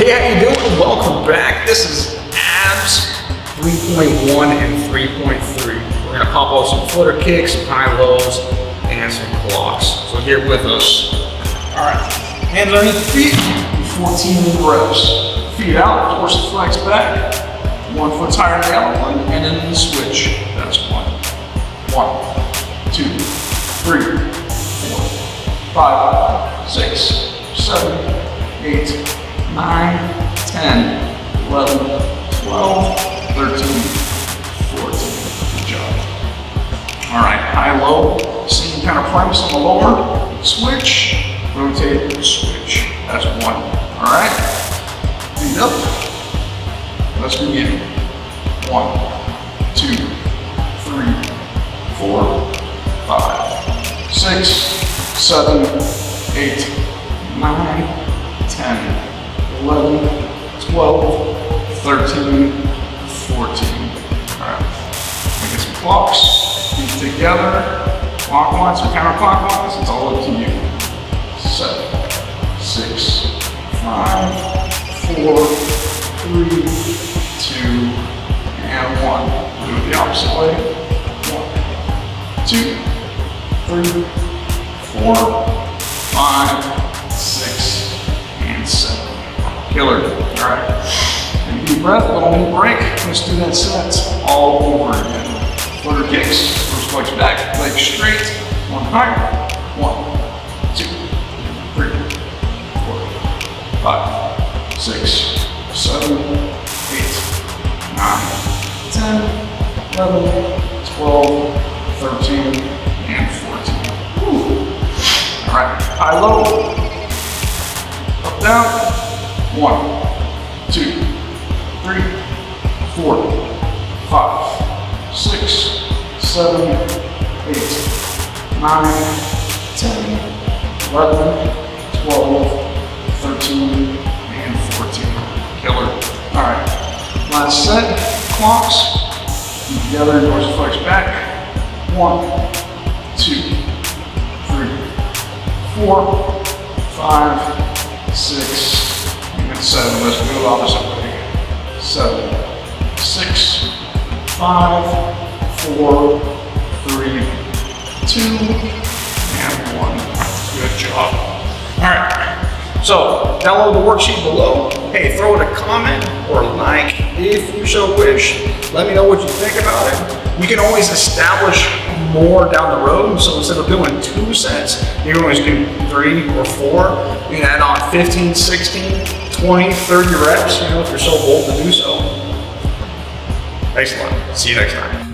Hey, how you doing? Welcome back. This is abs 3.1 and 3.3. We're gonna pop off some footer kicks, some high-lows, and some blocks. So get with us. All right, hands underneath the feet, 14 reps. Feet out, torso flex back. One foot's higher than the other one, and then the switch. That's one. 1, 2, 3, 4, 5, 6, 7, 8, 9, 10, 11, 12, 13, 14. Good job. All right, high-low, same kind of premise on the lower. Switch, rotate, switch. That's one. All right, feet up. Let's begin. 1, 2, 3, 4, 5, 6, 7, 8, 9, 10, 11, 12, 13, 14. All right, we get some blocks, feet together, clockwise or counterclockwise, it's all up to you. 7, 6, 5, 4, 3, 2, and 1. Do it the opposite way. 1, 2, 3, 4, 5, 6, and 7. Killer. All right. And deep breath, little mini break. Let's do that set all over again. Footer kicks. First legs back, legs straight. One higher. 1, 2, 3, 4, 5, 6, 7, 8, 9, 10, 11, 12, 13, and 14. Woo. All right. High-low. Up, down. 1, 2, 3, 4, 5, 6, 7, 8, 9, 10, 11, 12, 13, and 14. Killer. All right. Last set. Clocks. Together. Dorsal flex back. 1, 2, 3, 4, 5, 6, 7. Let's move opposite way. 7, 6, 5, 4, 3, 2, and 1. Good job. All right. So download the worksheet below. Hey, throw in a comment or a like if you so wish. Let me know what you think about it. You can always establish more down the road. So instead of doing 2 sets, you can always do 3 or 4. You can add on 15, 16, 20, 30 reps, if you're so bold to do so. Thanks a lot. See you next time.